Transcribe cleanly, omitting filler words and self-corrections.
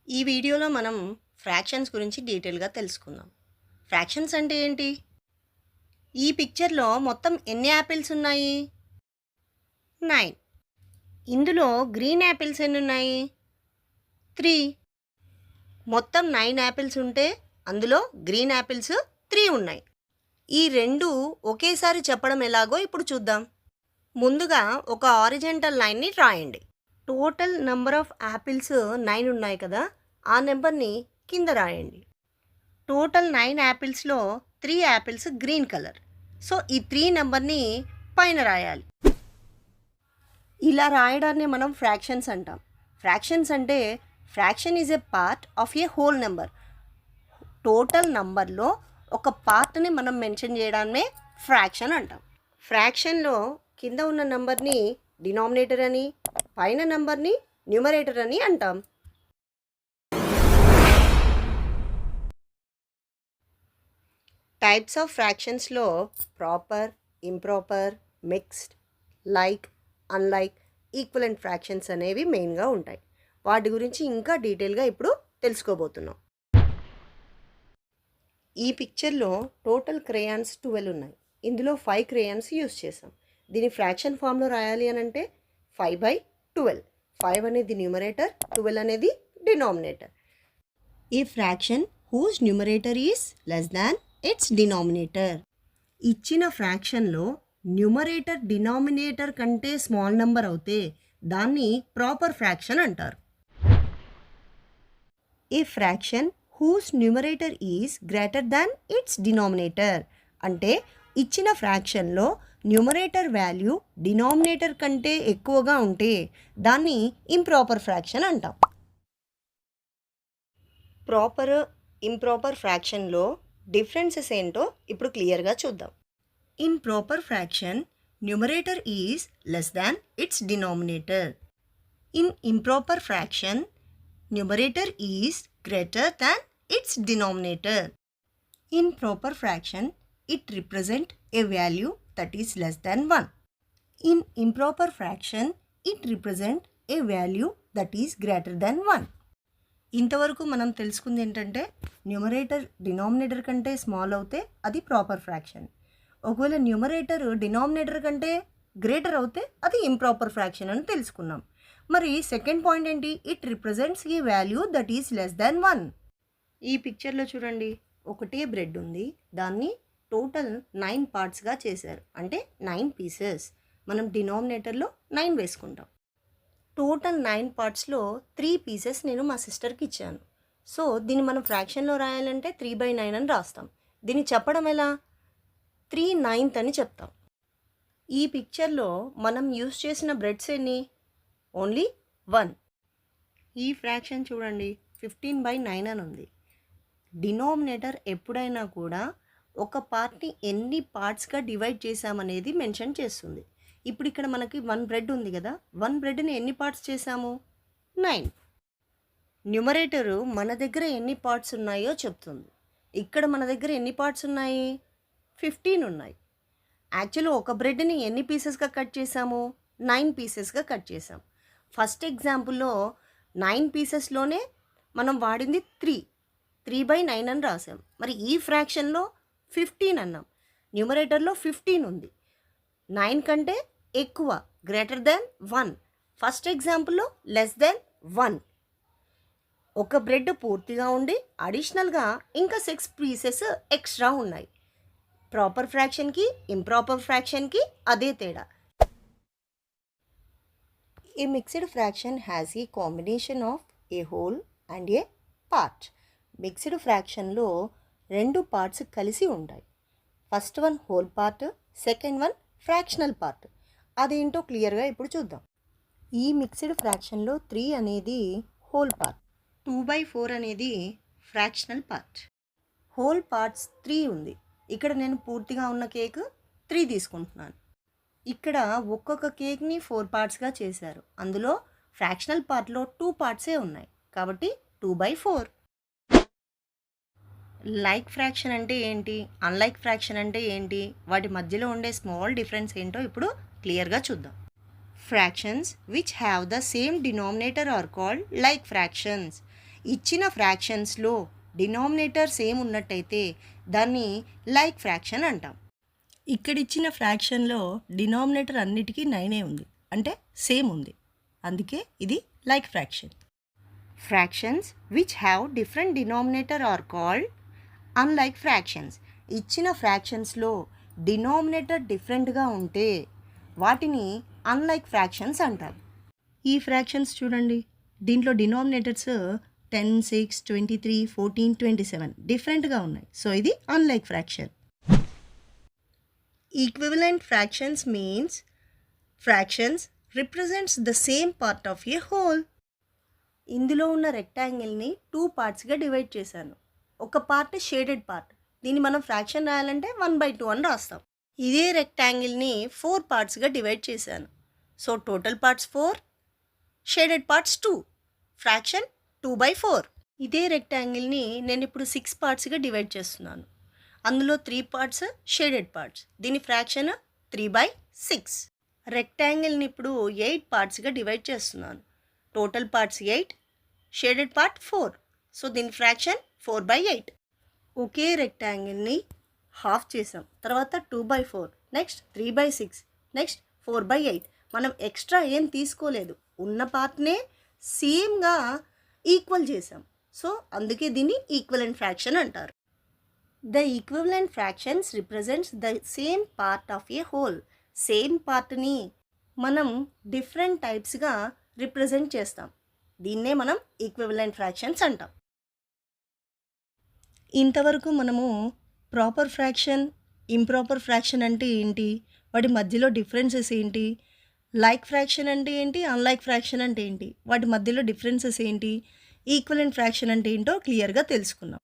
ఈ వీడియోలో మనం ఫ్రాక్షన్స్ గురించి డీటెయిల్గా తెలుసుకుందాం. ఫ్రాక్షన్స్ అంటే ఏంటి? ఈ పిక్చర్లో మొత్తం ఎన్ని యాపిల్స్ ఉన్నాయి? 9. ఇందులో గ్రీన్ యాపిల్స్ ఎన్ని ఉన్నాయి? 3. మొత్తం 9 యాపిల్స్ ఉంటే అందులో గ్రీన్ యాపిల్స్ 3 ఉన్నాయి. ఈ రెండు ఒకేసారి చెప్పడం ఎలాగో ఇప్పుడు చూద్దాం. ముందుగా ఒక హారిజాంటల్ లైన్ని రాయండి. టోటల్ నెంబర్ ఆఫ్ యాపిల్స్ 9 ఉన్నాయి కదా, ఆ నెంబర్ని కింద రాయండి. Total 9 యాపిల్స్లో 3 apples green colour. So ఈ 3 నెంబర్ని పైన రాయాలి. ఇలా రాయడాన్ని మనం ఫ్రాక్షన్స్ అంటాం. ఫ్రాక్షన్స్ అంటే fraction is a part of a whole number. Total నంబర్లో ఒక పార్ట్ని మనం మెన్షన్ చేయడాన్నే ఫ్రాక్షన్ అంటాం. ఫ్రాక్షన్లో కింద ఉన్న నెంబర్ని డినామినేటర్ అని, పైన నెంబర్ని న్యూమరేటర్ అని అంటాం. టైప్స్ ఆఫ్ ఫ్రాక్షన్స్లో proper, improper, mixed, like, unlike, equivalent fractions అనేవి మెయిన్గా ఉంటాయి. వాటి గురించి ఇంకా డీటెయిల్గా ఇప్పుడు తెలుసుకోబోతున్నాం. ఈ పిక్చర్లో టోటల్ క్రేయాన్స్ 12 ఉన్నాయి. ఇందులో 5 క్రేయాన్స్ యూస్ చేసాం. దీని ఫ్రాక్షన్ ఫామ్లో రాయాలి అని అంటే 5/12. 5 అనేది న్యూమరేటర్, 12 అనేది డినామినేటర్. ఈ fraction whose numerator is less than its denominator. ఇచ్చిన ఫ్రాక్షన్లో న్యూమరేటర్ డినామినేటర్ కంటే స్మాల్ నెంబర్ అవుతే దాన్ని ప్రాపర్ ఫ్రాక్షన్ అంటారు. A fraction whose numerator is greater than its denominator అంటే ఇచ్చిన ఫ్రాక్షన్లో న్యూమరేటర్ వాల్యూ డినామినేటర్ కంటే ఎక్కువగా ఉంటే దాన్ని ఇంప్రాపర్ ఫ్రాక్షన్ అంటాం. ప్రాపర్, ఇంప్రాపర్ ఫ్రాక్షన్లో డిఫరెన్సెస్ ఏంటో ఇప్పుడు క్లియర్గా చూద్దాం. In proper fraction numerator is less than its denominator. In improper fraction numerator is greater than its denominator. In proper fraction it represent A value that is less than 1. In improper fraction it represent A value that is greater than 1. ఇంతవరకు మనం తెలుసుకుంది ఏంటంటే numerator denominator కంటే small అవుతే అది proper fraction. ఒకవేళ numerator denominator కంటే greater అవుతే అది ఇంప్రాపర్ ఫ్రాక్షన్ అని తెలుసుకున్నాం. మరి సెకండ్ పాయింట్ ఏంటి? It represents A value that is less దాన్ 1. ఈ పిక్చర్లో చూడండి, ఒకటే బ్రెడ్ ఉంది. దాన్ని టోటల్ 9 పార్ట్స్గా చేశారు, అంటే 9 పీసెస్. మనం డినామినేటర్లో 9 వేసుకుంటాం. టోటల్ 9 పార్ట్స్లో 3 పీసెస్ నేను మా సిస్టర్కి ఇచ్చాను. సో దీన్ని మనం ఫ్రాక్షన్లో రాయాలంటే 3/9 అని రాస్తాం. దీన్ని చెప్పడం ఎలా? 3/9 అని చెప్తాం. ఈ పిక్చర్లో మనం యూస్ చేసిన బ్రెడ్స్ ఎన్ని? ఓన్లీ 1. ఈ ఫ్రాక్షన్ చూడండి, 15/9 అని ఉంది. డినామినేటర్ ఎప్పుడైనా కూడా ఒక పార్ట్ని ఎన్ని పార్ట్స్గా డివైడ్ చేసామనేది మెన్షన్ చేస్తుంది. ఇప్పుడు ఇక్కడ మనకి 1 బ్రెడ్ ఉంది కదా, 1 బ్రెడ్ని ఎన్ని పార్ట్స్ చేసాము? 9. న్యూమరేటరు మన దగ్గర ఎన్ని పార్ట్స్ ఉన్నాయో చెప్తుంది. ఇక్కడ మన దగ్గర ఎన్ని పార్ట్స్ ఉన్నాయి? 15 ఉన్నాయి. యాక్చువల్లీ ఒక బ్రెడ్ని ఎన్ని పీసెస్గా కట్ చేసాము? 9 పీసెస్గా కట్ చేసాం. ఫస్ట్ ఎగ్జాంపుల్లో 9 పీసెస్లోనే మనం వాడింది 3/9 అని రాసాం. మరి ఈ ఫ్రాక్షన్లో 15 అన్నాం. న్యూమరేటర్లో 15 ఉంది. 9 కంటే ఎక్కువ, గ్రేటర్ దెన్ 1. ఫస్ట్ ఎగ్జాంపుల్లో లెస్ దెన్ 1. ఒక బ్రెడ్ పూర్తిగా ఉండి అడిషనల్గా ఇంకా 6 పీసెస్ ఎక్స్ట్రా ఉన్నాయి. ప్రాపర్ ఫ్రాక్షన్కి ఇంప్రాపర్ ఫ్రాక్షన్కి అదే తేడా. A mixed fraction has a combination of a whole and a part. Mixed ఫ్రాక్షన్లో 2 పార్ట్స్ కలిసి ఉంటాయి. First one whole part, second one fractional part. అదేంటో క్లియర్గా ఇప్పుడు చూద్దాం. ఈ మిక్స్డ్ ఫ్రాక్షన్లో 3 అనేది హోల్ పార్ట్, 2/4 అనేది ఫ్రాక్షనల్ పార్ట్. హోల్ పార్ట్స్ 3 ఉంది. ఇక్కడ నేను పూర్తిగా ఉన్న కేక్ 3 తీసుకుంటున్నాను. ఇక్కడ ఒక్కొక్క కేక్ని 4 పార్ట్స్గా చేశారు. అందులో ఫ్రాక్షనల్ పార్ట్లో 2 పార్ట్సే ఉన్నాయి కాబట్టి 2/4. లైక్ ఫ్రాక్షన్ అంటే ఏంటి, అన్లైక్ ఫ్రాక్షన్ అంటే ఏంటి, వాటి మధ్యలో ఉండే స్మాల్ డిఫరెన్స్ ఏంటో ఇప్పుడు క్లియర్గా చూద్దాం. Fractions which have the same denominator are called like fractions. ఇచ్చిన ఫ్రాక్షన్స్లో డినామినేటర్ సేమ్ ఉన్నట్టయితే దాన్ని లైక్ ఫ్రాక్షన్ అంటాం. ఇక్కడ ఇచ్చిన ఫ్రాక్షన్లో డినామినేటర్ అన్నిటికీ 9 ఉంది, అంటే సేమ్ ఉంది, అందుకే ఇది like fraction. Fractions which have different denominator are called unlike fractions. ఇచ్చిన ఫ్రాక్షన్స్లో డినామినేటర్ డిఫరెంట్గా ఉంటే వాటిని అన్లైక్ ఫ్రాక్షన్స్ అంటారు. ఈ ఫ్రాక్షన్స్ చూడండి, దీంట్లో డినామినేటర్స్ 10, 6, 23, 14, 27 డిఫరెంట్గా ఉన్నాయి, సో ఇది unlike fraction. Equivalent fractions means fractions represents the same part of a whole. ఇందులో ఉన్న రెక్టాంగిల్ని 2 పార్ట్స్గా డివైడ్ చేశాను. ఒక పార్ట్ షేడెడ్ పార్ట్, దీన్ని మనం ఫ్రాక్షన్ రాయాలంటే 1/2 అని రాస్తాం. ఇదే రెక్టాంగిల్ని 4 పార్ట్స్గా డివైడ్ చేశాను. So total parts 4, shaded parts 2, fraction 2/4. ఇదే రెక్టాంగిల్ని నేను ఇప్పుడు 6 పార్ట్స్గా డివైడ్ చేస్తున్నాను. అందులో 3 పార్ట్స్ షేడెడ్ పార్ట్స్, దీని ఫ్రాక్షన్ 3/6. రెక్టాంగిల్ని ఇప్పుడు 8 పార్ట్స్గా డివైడ్ చేస్తున్నాను. Total parts 8, shaded part 4, so దీని ఫ్రాక్షన్ 4/8. ఒకే రెక్టాంగిల్ని హాఫ్ చేసాం, తర్వాత 2/4, నెక్స్ట్ 3/6, నెక్స్ట్ 4/8. మనం ఎక్స్ట్రా ఏం తీసుకోలేదు, ఉన్న పార్ట్నే సేమ్గా ఈక్వల్ చేసాం, సో అందుకే దీన్ని ఈక్వలెంట్ ఫ్రాక్షన్ అంటారు. The equivalent fractions represents the same part of a whole. Same పార్ట్ని మనం డిఫరెంట్ టైప్స్గా రిప్రజెంట్ చేస్తాం, దీన్నే మనం ఈక్వివలెంట్ ఫ్రాక్షన్స్ అంటాం. ఇంతవరకు మనము ప్రాపర్ ఫ్రాక్షన్, ఇంప్రాపర్ ఫ్రాక్షన్ అంటే ఏంటి, వాటి మధ్యలో డిఫరెన్సెస్ ఏంటి, లైక్ ఫ్రాక్షన్ అంటే ఏంటి, అన్లైక్ ఫ్రాక్షన్ అంటే ఏంటి, వాటి మధ్యలో డిఫరెన్సెస్ ఏంటి, ఈక్వలెంట్ ఫ్రాక్షన్ అంటే ఏంటో క్లియర్గా తెలుసుకున్నాం.